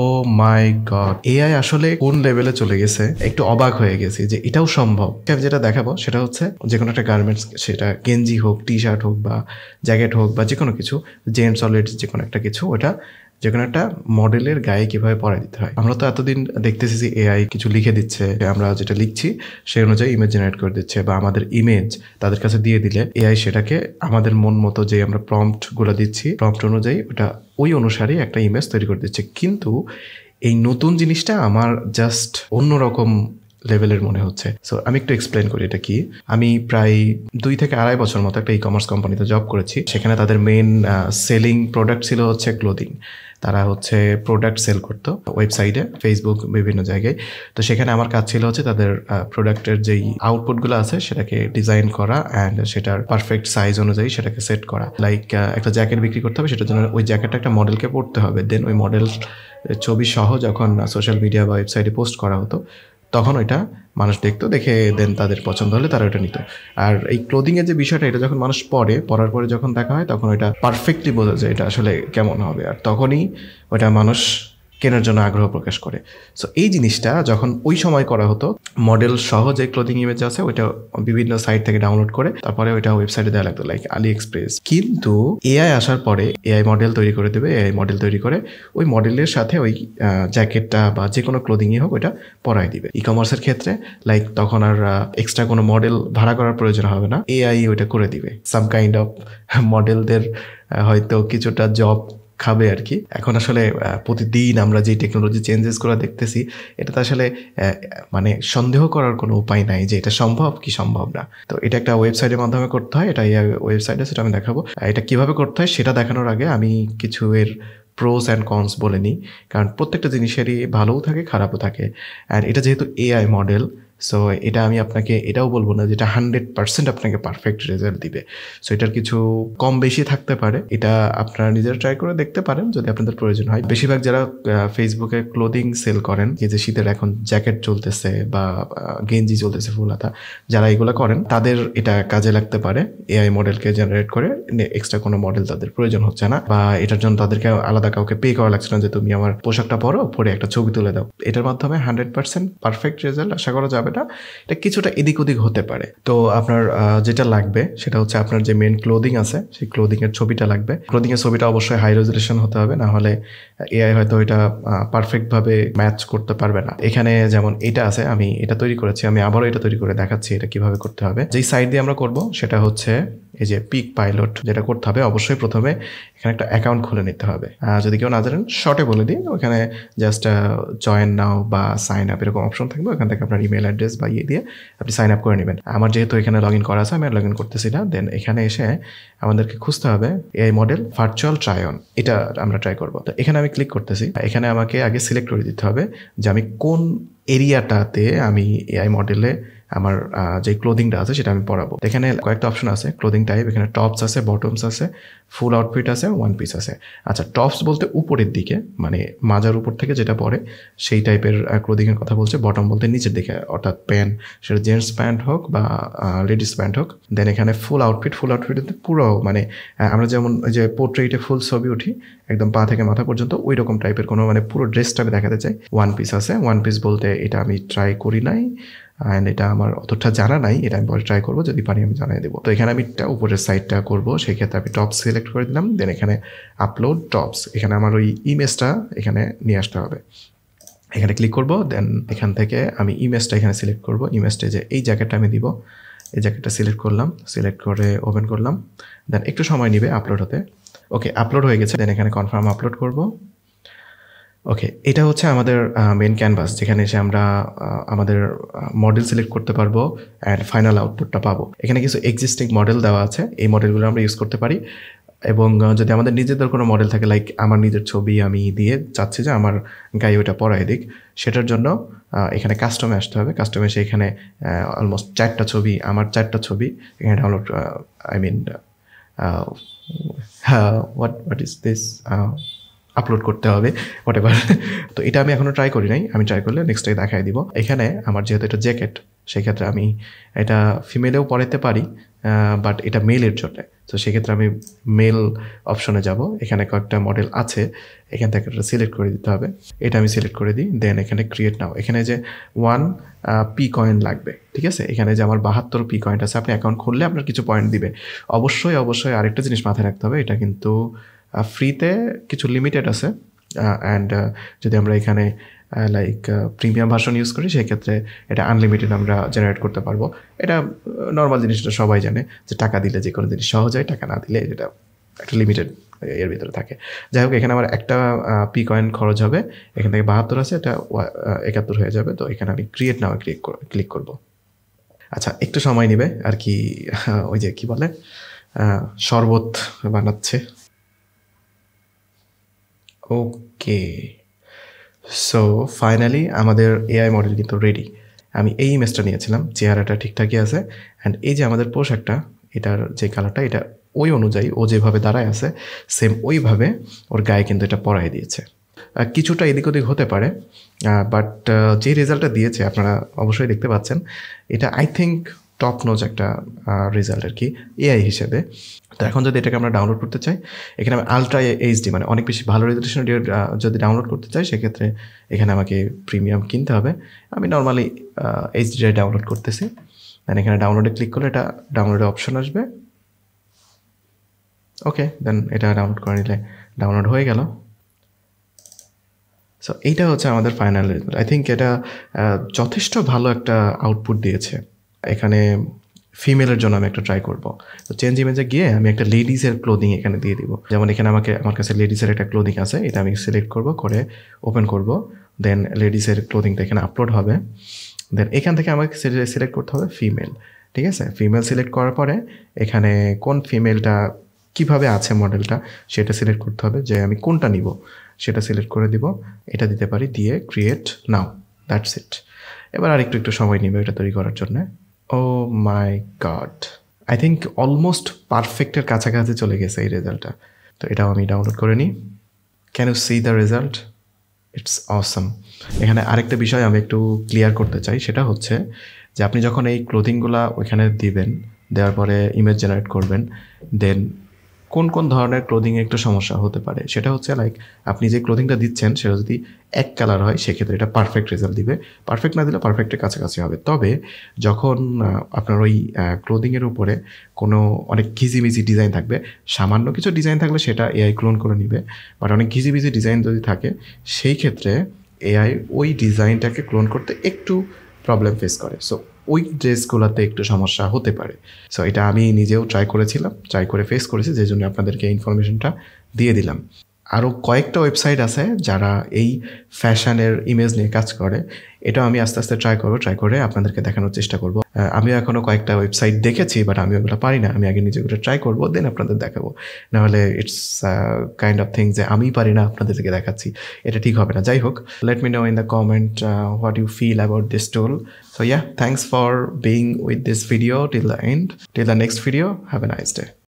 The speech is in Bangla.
ও মাই গড, এআই আসলে কোন লেভেলে চলে গেছে, একটু অবাক হয়ে গেছি যে এটাও সম্ভব। আমি যেটা দেখাবো সেটা হচ্ছে যে কোনো একটা গার্মেন্টস, সেটা গেঞ্জি হোক, টি শার্ট হোক বা জ্যাকেট হোক বা যে কোনো কিছু, জেন্টস অলরেডি যে কোনো একটা কিছু, ওটা যে কোনো একটা মডেলের গায়ে কিভাবে পরাই দিতে হয়। আমরা তো এতদিন দেখতেছি যে এআই কিছু লিখে দিচ্ছে, আমরা যেটা লিখছি সেই অনুযায়ী ইমেজ জেনারেট করে দিচ্ছে, বা আমাদের ইমেজ তাদের কাছে দিয়ে দিলে এআই সেটাকে আমাদের মন মতো যে আমরা প্রম্পট গুলো দিচ্ছি, প্রম্পট অনুযায়ী ওটা ওই অনুসারে একটা ইমেজ তৈরি করে দিচ্ছে। কিন্তু এই নতুন জিনিসটা আমার জাস্ট অন্যরকম লেভেলের মনে হচ্ছে। সো আমি একটু এক্সপ্লেন করি এটা কি। আমি প্রায় 2 থেকে 2.5 বছর মতো একটা ই কমার্স কোম্পানিতে জব করেছি। সেখানে তাদের মেইন সেলিং প্রোডাক্ট ছিল হচ্ছে ক্লোদিং। তারা হচ্ছে প্রোডাক্ট সেল করতো ওয়েবসাইটে, ফেসবুক, বিভিন্ন জায়গায়। তো সেখানে আমার কাজ ছিল হচ্ছে তাদের প্রোডাক্টের যেই আউটপুটগুলো আছে সেটাকে ডিজাইন করা অ্যান্ড সেটার পারফেক্ট সাইজ অনুযায়ী সেটাকে সেট করা। লাইক একটা জ্যাকেট বিক্রি করতে হবে, সেটার জন্য ওই জ্যাকেটটা একটা মডেলকে পড়তে হবে, দেন ওই মডেল ছবি সহ যখন সোশ্যাল মিডিয়া বা ওয়েবসাইটে পোস্ট করা হতো তখন ওইটা মানুষ দেখতো, দেখে দেন তাদের পছন্দ হলে তারা ওটা নিত। আর এই ক্লোদিংয়ের যে বিষয়টা, এটা যখন মানুষ পরার পরে যখন দেখা হয় তখন ওইটা পারফেক্টলি বোঝা যায় এটা আসলে কেমন হবে, আর তখনই ওইটা মানুষ কেনার জন্য আগ্রহ প্রকাশ করে। সো এই জিনিসটা যখন ওই সময় করা হতো, মডেল সহ যে ক্লোদিং ইমেজ আছে ওইটা বিভিন্ন সাইট থেকে ডাউনলোড করে তারপরে ওইটা ওয়েবসাইটে দেওয়া লাগতো, লাইক আলি এক্সপ্রেস। কিন্তু এআই আসার পরে এআই মডেল তৈরি করে দেবে, এআই মডেল তৈরি করে ওই মডেলের সাথে ওই জ্যাকেটটা বা যে কোনো ক্লোদিংই হোক ওইটা পরাই দিবে। ই কমার্সের ক্ষেত্রে লাইক তখন আর এক্সট্রা কোনো মডেল ভাড়া করার প্রয়োজন হবে না, এআই ওইটা করে দিবে। সাম কাইন্ড অফ মডেলদের হয়তো কিছুটা জব খাবে আর কি। এখন আসলে প্রতিদিন আমরা যে টেকনোলজি চেঞ্জেস করে দেখতেছি, এটা তো আসলে মানে সন্দেহ করার কোনো উপায় নাই যে এটা সম্ভব কি সম্ভব না। তো এটা একটা ওয়েবসাইটের মাধ্যমে করতে হয়, এটা ওয়েবসাইটে, সেটা আমি দেখাবো। এটা কিভাবে করতে হয় সেটা দেখানোর আগে আমি কিছু এর প্রোস অ্যান্ড কনস বলে নিই, কারণ প্রত্যেকটা জিনিসেরই ভালোও থাকে খারাপও থাকে। অ্যান্ড এটা যেহেতু এআই মডেল, সো এটা আমি আপনাকে এটাও বলবো না যেটা 100% আপনাকে পারফেক্ট রেজাল্ট দিবে। সো এটার কিছু কম বেশি থাকতে পারে, এটা আপনারা নিজেরা ট্রাই করে দেখতে পারেন যদি আপনাদের প্রয়োজন হয়। বেশিরভাগ যারা ফেসবুকে ক্লোদিং সেল করেন, যে শীতের এখন জ্যাকেট চলতেছে বা গেঞ্জি চলতেছে ফুল হাতা, যারা এগুলো করেন তাদের এটা কাজে লাগতে পারে। এআই মডেলকে জেনারেট করে এক্সট্রা কোনো মডেল তাদের প্রয়োজন হচ্ছে না, বা এটার জন্য তাদেরকে আলাদা কাউকে পে করা লাগছে না যে তুমি আমার পোশাকটা পরে একটা ছবি তুলে দাও। এটার মাধ্যমে 100% পারফেক্ট রেজাল্ট আশা করা যাবে না, এটা কিছুটা এদিক ওদিক হতে পারে। তো আপনার যেটা লাগবে সেটা হচ্ছে আপনার যে মেন ক্লোদিং আছে সেই ক্লোদিং এর ছবিটা লাগবে। ক্লোদিং এর ছবিটা অবশ্যই হাই রেজলিউশন হতে হবে, না হলে এআই হয়তো এটা পারফেক্ট ভাবে ম্যাচ করতে পারবে না। এখানে যেমন এটা আছে, আমি এটা তৈরি করেছি, আমি আবারও এটা তৈরি করে দেখাচ্ছি এটা কিভাবে করতে হবে। যেই সাইট দিয়ে আমরা করব সেটা হচ্ছে এই যে পিক পাইলট। যেটা করতে হবে অবশ্যই প্রথমে এখানে একটা অ্যাকাউন্ট খুলে নিতে হবে। যদি কেউ না জানেন শর্টে বলে দিই, ওখানে জাস্ট জয়েন নাও বা সাইন আপ এরকম অপশন থাকবে, ওখান থেকে আপনার ইমেল অ্যাড্রেস বা দিয়ে আপনি সাইন আপ করে নেবেন। আমার যেহেতু এখানে লগ ইন করা আছে আমি লগ ইন করতেছি না। দেন এখানে এসে আমাদেরকে খুঁজতে হবে AI model virtual try on, এটা আমরা ট্রাই করবো। তো এখানে আমি ক্লিক করতেছি, এখানে আমাকে আগে সিলেক্ট করে দিতে হবে যে আমি কোন এরিয়াটাতে আমি এআই মডেলে আমার যে ক্লোদিংটা আছে সেটা আমি পরাবো। এখানে কয়েকটা অপশন আছে ক্লোদিং টাইপ, এখানে টপস আছে, বটমস আছে, ফুল আউটফিট আছে, ওয়ান পিস আছে। আচ্ছা, টপস বলতে উপরের দিকে, মানে মাজার উপর থেকে যেটা পরে সেই টাইপের ক্লোদিংয়ের কথা বলছে। বটম বলতে নিচের দিকে, অর্থাৎ প্যান্ট, সেটা জেন্টস প্যান্ট হোক বা লেডিস প্যান্ট হোক। দেন এখানে ফুল আউটফিট পুরো মানে আমরা যেমন ওই যে পোর্ট্রেটে ফুল ছবি উঠি একদম পা থেকে মাথা পর্যন্ত, ওই রকম টাইপের কোনো মানে পুরো ড্রেসটা আমি দেখাতে চাই। ওয়ান পিস আছে, ওয়ান পিস বলতে এটা আমি ট্রাই করি নাই অ্যান্ড এটা আমার অতটা জানা নাই, এটা আমি পরে ট্রাই করবো, যদি পারি আমি জানিয়ে দেবো। তো এখানে আমি উপরের সাইডটা করবো, সেই ক্ষেত্রে আমি টপস সিলেক্ট করে দিলাম। দেন এখানে আপলোড টপস, এখানে আমার ওই ইমেজটা এখানে নিয়ে আসতে হবে। এখানে ক্লিক করব, দেন এখান থেকে আমি ইমেজটা এখানে সিলেক্ট করব। ইমেজটা যে এই জ্যাকেটটা আমি দিব, এই জ্যাকেটটা সিলেক্ট করলাম, সিলেক্ট করে ওপেন করলাম। দেন একটু সময় নেবে আপলোড হতে। ওকে, আপলোড হয়ে গেছে। দেন এখানে কনফার্ম আপলোড করব। ওকে, এটা হচ্ছে আমাদের মেন ক্যানভাস, যেখানে এসে আমরা আমাদের মডেল সিলেক্ট করতে পারবো অ্যান্ড ফাইনাল আউটপুটটা পাবো। এখানে কিছু এক্সিস্টিং মডেল দেওয়া আছে, এই মডেলগুলো আমরা ইউজ করতে পারি। এবং যদি আমাদের নিজেদের কোনো মডেল থাকে, লাইক আমার নিজের ছবি আমি দিয়ে চাচ্ছি যে আমার গায়ে ওইটা পরাই দিক, সেটার জন্য এখানে কাস্টমে আসতে হবে। কাস্টমে এসে এখানে অলমোস্ট 4টা ছবি, আমার 4টা ছবি এখানে download, I mean what is this, upload করতে হবে, হোয়াট এভার। তো এটা আমি এখনও ট্রাই করি নাই, আমি ট্রাই করলে নেক্সট ডে দেখাই দিব। এখানে আমার যেহেতু এটা জ্যাকেট, সেক্ষেত্রে আমি এটা ফিমেলেও পড়াতে পারি, বাট এটা মেলের জন্য। তো সেক্ষেত্রে আমি মেল অপশনে যাব, এখানে কয়েকটা মডেল আছে, এখান থেকে একটা সিলেক্ট করে দিতে হবে। এটা আমি সিলেক্ট করে দিই, দেন এখানে ক্রিয়েট নাও। এখানে যে 1 পি কয়েন লাগবে, ঠিক আছে? এখানে যে আমার 72 পি কয়েন আছে, আপনি অ্যাকাউন্ট খুললে আপনার কিছু পয়েন্ট দিবে। অবশ্যই আরেকটা জিনিস মাথায় রাখতে হবে, এটা কিন্তু ফ্রিতে কিছু লিমিটেড আছে, অ্যান্ড যদি আমরা এখানে লাইক প্রিমিয়াম ভার্সন ইউজ করি সেক্ষেত্রে এটা আনলিমিটেড আমরা জেনারেট করতে পারবো। এটা নর্মাল জিনিসটা সবাই জানে যে টাকা দিলে যে কোনো জিনিস সহজ হয়, টাকা না দিলে যেটা একটা লিমিটেড এর ভিতরে থাকে। যাই হোক, এখানে আমার একটা পি কয়েন খরচ হবে, এখান থেকে 72 আছে, এটা 71 হয়ে যাবে। তো এখানে আমি ক্রিয়েট নাও ক্লিক করব। আচ্ছা, একটু সময় নেবে আর কি, ওই যে কি বলে শরবত বানাচ্ছে। ওকে, সো ফাইনালি আমাদের এআই মডেল কিন্তু রেডি। আমি এই ইমেজটা নিয়েছিলাম, চেহারাটা ঠিকঠাকই আছে, অ্যান্ড এই যে আমাদের পোশাকটা, এটার যে কালারটা, এটা ওই অনুযায়ী ও যেভাবে দাঁড়ায় আছে সেম ওইভাবে ওর গায়ে কিন্তু এটা পরাই দিয়েছে। কিছুটা এদিক ওদিক হতে পারে, বাট যে রেজাল্টটা দিয়েছে আপনারা অবশ্যই দেখতে পাচ্ছেন, এটা আই থিঙ্ক টপ নোজ একটা রেজাল্ট আর কি এআই হিসেবে। তো এখন যদি এটাকে আমরা ডাউনলোড করতে চাই, এখানে আমি আলট্রা এইচডি মানে অনেক বেশি ভালো রেজলিউশন যদি ডাউনলোড করতে চাই সেক্ষেত্রে এখানে আমাকে প্রিমিয়াম কিনতে হবে। আমি নর্মালি এইচডিটাই ডাউনলোড করতেছি, দেন এখানে ডাউনলোডে ক্লিক করলে এটা ডাউনলোডের অপশন আসবে। ওকে, দেন এটা ডাউনলোড করে নিলে ডাউনলোড হয়ে গেল। সো এইটা হচ্ছে আমাদের ফাইনাল রেজাল্ট। আই থিঙ্ক এটা যথেষ্ট ভালো একটা আউটপুট দিয়েছে। এখানে ফিমেলের জন্য আমি একটা ট্রাই করব। তো চেঞ্জ ইমেজে গিয়ে আমি একটা লেডিসের ক্লোদিং এখানে দিয়ে দিব। যেমন এখানে আমার কাছে লেডিসের একটা ক্লোদিং আছে, এটা আমি সিলেক্ট করব, করে ওপেন করব, দেন লেডিসের ক্লোদিংটা এখানে আপলোড হবে। দেন এখান থেকে আমাকে সিলেক্ট করতে হবে ফিমেল, ঠিক আছে? ফিমেল সিলেক্ট করার পরে এখানে কোন ফিমেলটা কীভাবে আছে মডেলটা সেটা সিলেক্ট করতে হবে, যে আমি কোনটা নিব সেটা সিলেক্ট করে দিব। এটা দিতে পারি, দিয়ে ক্রিয়েট নাও, দ্যাটস ইট। এবার আর একটু সময় নেবে এটা তৈরি করার জন্য। ও মাই গড, আই থিঙ্ক অলমোস্ট পারফেক্টের কাছাকাছি চলে গেছে এই রেজাল্টটা। তো এটাও আমি ডাউনলোড করে নিই। Can you see the result? It's awesome. এখানে আরেকটা বিষয় আমি একটু ক্লিয়ার করতে চাই, সেটা হচ্ছে যে আপনি যখন এই ক্লোদিংগুলা ওইখানে দিবেন, দেওয়ার পরে ইমেজ জেনারেট করবেন, দেন কোন ধরনের ক্লোদিংয়ে একটু সমস্যা হতে পারে সেটা হচ্ছে লাইক আপনি যে ক্লোদিংটা দিচ্ছেন সেটা যদি এক কালার হয় সেক্ষেত্রে এটা পারফেক্ট রেজাল্ট দিবে, পারফেক্ট না দিলে পারফেক্টের কাছাকাছি হবে। তবে যখন আপনার ওই ক্লোদিংয়ের উপরে কোনো অনেক ঘিজিমিজি ডিজাইন থাকবে, সামান্য কিছু ডিজাইন থাকলে সেটা এআই ক্লোন করে নিবে, বাট অনেক ঘিজিমিজি ডিজাইন যদি থাকে সেই ক্ষেত্রে এআই ওই ডিজাইনটাকে ক্লোন করতে একটু প্রবলেম ফেস করে। সো ওই ড্রেসগুলোতে একটু সমস্যা হতে পারে। সো এটা আমি নিজেও ট্রাই করে ফেস করেছি, যে জন্য আপনাদেরকে ইনফরমেশনটা দিয়ে দিলাম। আরও কয়েকটা ওয়েবসাইট আছে যারা এই ফ্যাশনের ইমেজ নিয়ে কাজ করে, এটাও আমি আস্তে আস্তে ট্রাই করে আপনাদেরকে দেখানোর চেষ্টা করব। আমিও এখনও কয়েকটা ওয়েবসাইট দেখেছি, বাট আমি ওগুলো পারি না। আমি আগে নিজেগুলো ট্রাই করবো, দেন আপনাদের দেখাবো। নাহলে ইটস কাইন্ড অফ থিং যে আমি পারি না আপনাদেরকে দেখাচ্ছি, এটা ঠিক হবে না। যাই হোক, let me know in the comment what you feel about this tool. So yeah, thanks for being with this video till the end. Till the next video, have a nice day.